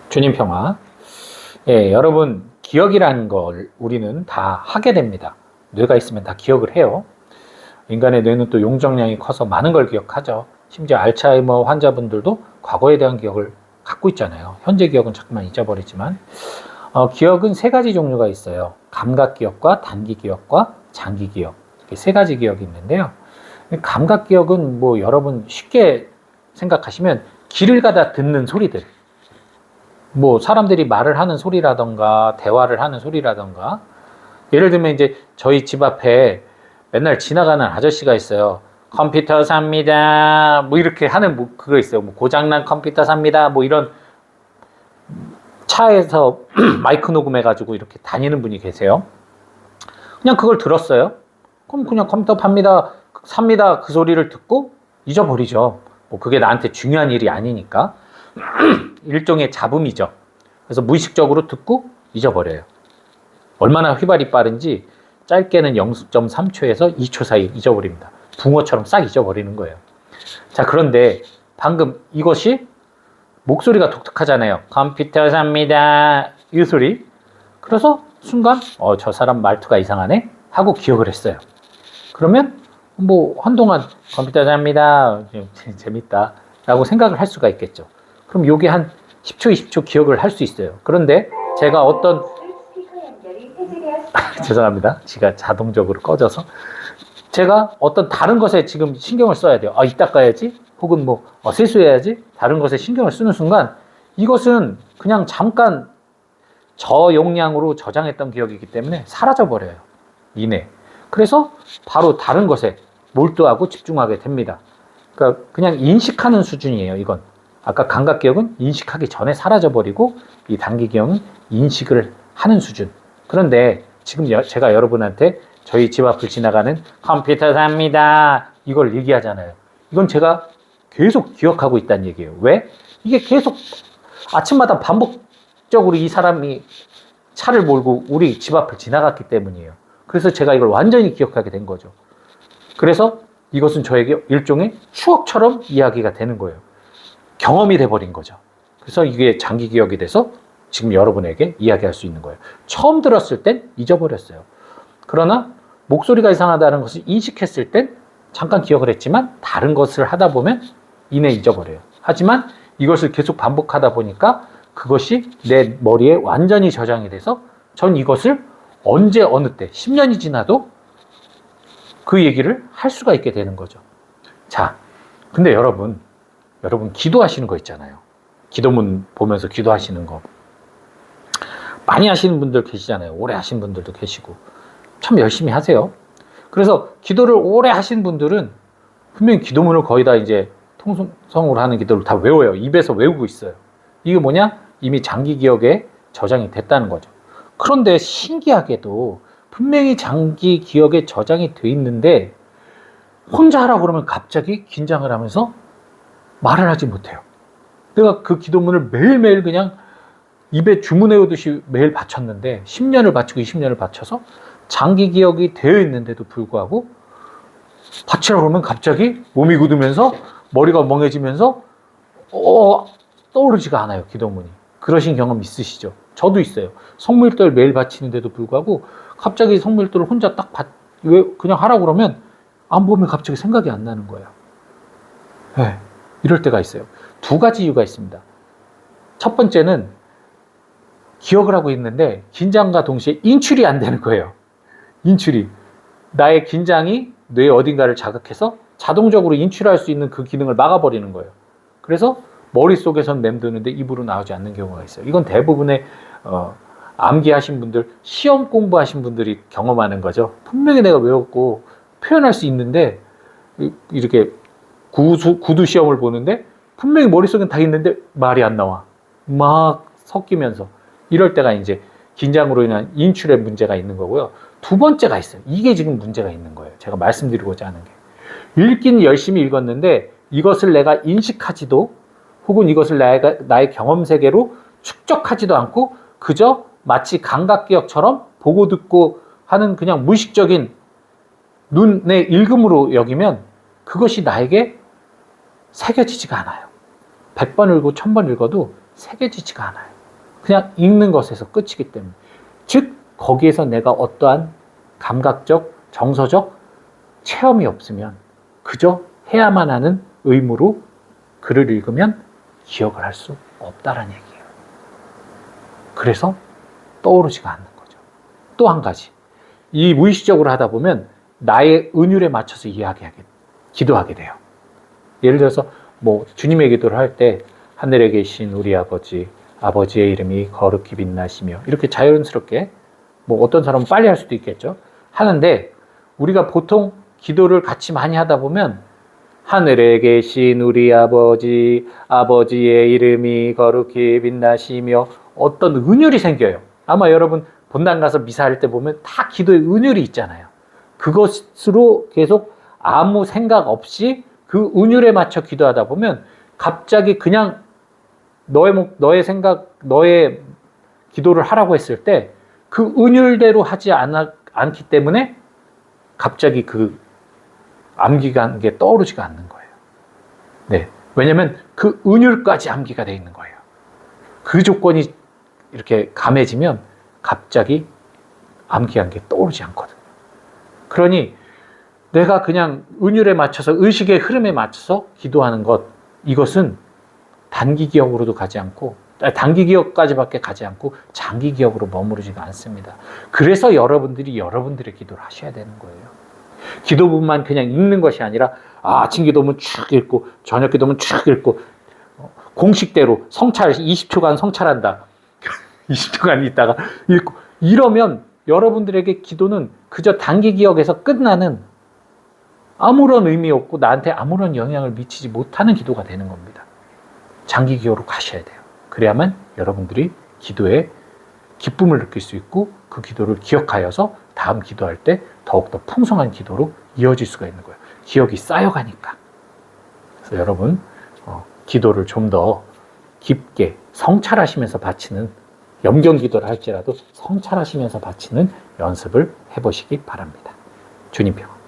주님 평화. 예, 여러분, 기억이라는 걸 우리는 다 하게 됩니다. 뇌가 있으면 다 기억을 해요. 인간의 뇌는 또 용적량이 커서 많은 걸 기억하죠. 심지어 알츠하이머 환자분들도 과거에 대한 기억을 갖고 있잖아요. 현재 기억은 자꾸만 잊어버리지만 기억은 세 가지 종류가 있어요. 감각 기억과 단기 기억과 장기 기억, 이렇게 세 가지 기억이 있는데요. 감각 기억은 뭐 여러분 쉽게 생각하시면 길을 가다 듣는 소리들, 뭐 사람들이 말을 하는 소리라던가 대화를 하는 소리라던가, 예를 들면 이제 저희 집 앞에 맨날 지나가는 아저씨가 있어요. 컴퓨터 삽니다 뭐 이렇게 하는 뭐 그거 있어요. 뭐 고장난 컴퓨터 삽니다 뭐 이런, 차에서 마이크 녹음해가지고 이렇게 다니는 분이 계세요. 그냥 그걸 들었어요. 그럼 그냥 컴퓨터 삽니다 그 소리를 듣고 잊어버리죠. 뭐 그게 나한테 중요한 일이 아니니까. 일종의 잡음이죠. 그래서 무의식적으로 듣고 잊어버려요. 얼마나 휘발이 빠른지 짧게는 0.3초에서 2초 사이 잊어버립니다. 붕어처럼 싹 잊어버리는 거예요. 자, 그런데 방금 이것이 목소리가 독특하잖아요. 컴퓨터 삽니다 이 소리. 그래서 순간 저 사람 말투가 이상하네 하고 기억을 했어요. 그러면 뭐 한동안 컴퓨터 삽니다 재밌다 라고 생각을 할 수가 있겠죠. 그럼 요게 한 10초, 20초 기억을 할 수 있어요. 그런데 제가 어떤 죄송합니다. 지가 자동적으로 꺼져서 제가 어떤 다른 것에 지금 신경을 써야 돼요. 이따 까야지, 혹은 뭐 세수해야지, 다른 것에 신경을 쓰는 순간 이것은 그냥 잠깐 저용량으로 저장했던 기억이기 때문에 사라져 버려요, 이내. 그래서 바로 다른 것에 몰두하고 집중하게 됩니다. 그러니까 그냥 인식하는 수준이에요, 이건. 아까 감각 기억은 인식하기 전에 사라져버리고, 이 단기 기억은 인식을 하는 수준. 그런데 지금 제가 여러분한테 저희 집 앞을 지나가는 컴퓨터 삽니다 이걸 얘기하잖아요. 이건 제가 계속 기억하고 있다는 얘기예요. 왜? 이게 계속 아침마다 반복적으로 이 사람이 차를 몰고 우리 집 앞을 지나갔기 때문이에요. 그래서 제가 이걸 완전히 기억하게 된 거죠. 그래서 이것은 저에게 일종의 추억처럼 이야기가 되는 거예요. 경험이 돼버린 거죠. 그래서 이게 장기 기억이 돼서 지금 여러분에게 이야기할 수 있는 거예요. 처음 들었을 땐 잊어버렸어요. 그러나 목소리가 이상하다는 것을 인식했을 땐 잠깐 기억을 했지만 다른 것을 하다 보면 이내 잊어버려요. 하지만 이것을 계속 반복하다 보니까 그것이 내 머리에 완전히 저장이 돼서 전 이것을 언제 어느 때 10년이 지나도 그 얘기를 할 수가 있게 되는 거죠. 자, 근데 여러분 기도하시는 거 있잖아요. 기도문 보면서 기도하시는 거 많이 하시는 분들 계시잖아요. 오래 하신 분들도 계시고 참 열심히 하세요. 그래서 기도를 오래 하신 분들은 분명히 기도문을 거의 다 이제 통성으로 하는 기도를 다 외워요. 입에서 외우고 있어요. 이게 뭐냐? 이미 장기 기억에 저장이 됐다는 거죠. 그런데 신기하게도 분명히 장기 기억에 저장이 돼 있는데 혼자 하라고 그러면 갑자기 긴장을 하면서 말을 하지 못해요. 내가 그 기도문을 매일매일 그냥 입에 주문해오듯이 매일 바쳤는데 10년을 바치고 20년을 바쳐서 장기 기억이 되어 있는데도 불구하고 바치라고 그러면 갑자기 몸이 굳으면서 머리가 멍해지면서 떠오르지가 않아요, 기도문이. 그러신 경험 있으시죠? 저도 있어요. 성밀도를 매일 바치는데도 불구하고 갑자기 성밀도를 혼자 딱 그냥 하라고 그러면 안 보면 갑자기 생각이 안 나는 거예요. 네, 이럴 때가 있어요. 두 가지 이유가 있습니다. 첫 번째는 기억을 하고 있는데 긴장과 동시에 인출이 안 되는 거예요. 인출이. 나의 긴장이 뇌 어딘가를 자극해서 자동적으로 인출할 수 있는 그 기능을 막아버리는 거예요. 그래서 머릿속에선 맴도는데 입으로 나오지 않는 경우가 있어요. 이건 대부분의 암기하신 분들, 시험 공부하신 분들이 경험하는 거죠. 분명히 내가 외웠고 표현할 수 있는데 이렇게 구두 시험을 보는데 분명히 머릿속엔 다 있는데 말이 안 나와. 막 섞이면서. 이럴 때가 이제 긴장으로 인한 인출의 문제가 있는 거고요. 두 번째가 있어요. 이게 지금 문제가 있는 거예요. 제가 말씀드리고자 하는 게. 읽기는 열심히 읽었는데 이것을 내가 인식하지도, 혹은 이것을 나의 경험 세계로 축적하지도 않고 그저 마치 감각기억처럼 보고 듣고 하는 그냥 무의식적인 눈의 읽음으로 여기면 그것이 나에게 새겨지지가 않아요. 100번 읽고 1000번 읽어도 새겨지지가 않아요. 그냥 읽는 것에서 끝이기 때문에. 즉, 거기에서 내가 어떠한 감각적, 정서적 체험이 없으면 그저 해야만 하는 의무로 글을 읽으면 기억을 할 수 없다라는 얘기예요. 그래서 떠오르지가 않는 거죠. 또 한 가지. 이 무의식적으로 하다 보면 나의 은율에 맞춰서 기도하게 돼요. 예를 들어서 뭐 주님의 기도를 할 때 하늘에 계신 우리 아버지, 아버지의 이름이 거룩히 빛나시며 이렇게 자연스럽게 뭐 어떤 사람은 빨리 할 수도 있겠죠. 하는데 우리가 보통 기도를 같이 많이 하다 보면 하늘에 계신 우리 아버지, 아버지의 이름이 거룩히 빛나시며 어떤 은율이 생겨요. 아마 여러분 본당 가서 미사할 때 보면 다 기도에 은율이 있잖아요. 그것으로 계속 아무 생각 없이 그 은율에 맞춰 기도하다 보면 갑자기 그냥 너의 생각, 너의 기도를 하라고 했을 때 그 은율대로 하지 않기 때문에 갑자기 그 암기가 게 떠오르지가 않는 거예요. 네. 왜냐면 그 은율까지 암기가 돼 있는 거예요. 그 조건이 이렇게 감해지면 갑자기 암기한 게 떠오르지 않거든요. 그러니 내가 그냥 은율에 맞춰서 의식의 흐름에 맞춰서 기도하는 것, 이것은 단기 기억으로도 가지 않고 단기 기억까지밖에 가지 않고 장기 기억으로 머무르지가 않습니다. 그래서 여러분들이 여러분들의 기도를 하셔야 되는 거예요. 기도문만 그냥 읽는 것이 아니라 아침 기도문 쭉 읽고 저녁 기도문 쭉 읽고 공식대로 성찰 20초간 성찰한다. 20초간 있다가 읽고 이러면 여러분들에게 기도는 그저 단기 기억에서 끝나는 아무런 의미 없고 나한테 아무런 영향을 미치지 못하는 기도가 되는 겁니다. 장기 기억으로 가셔야 돼요. 그래야만 여러분들이 기도에 기쁨을 느낄 수 있고 그 기도를 기억하여서 다음 기도할 때 더욱더 풍성한 기도로 이어질 수가 있는 거예요. 기억이 쌓여가니까. 그래서 여러분 기도를 좀 더 깊게 성찰하시면서 바치는 염경 기도를 할지라도 성찰하시면서 바치는 연습을 해보시기 바랍니다. 주님 평.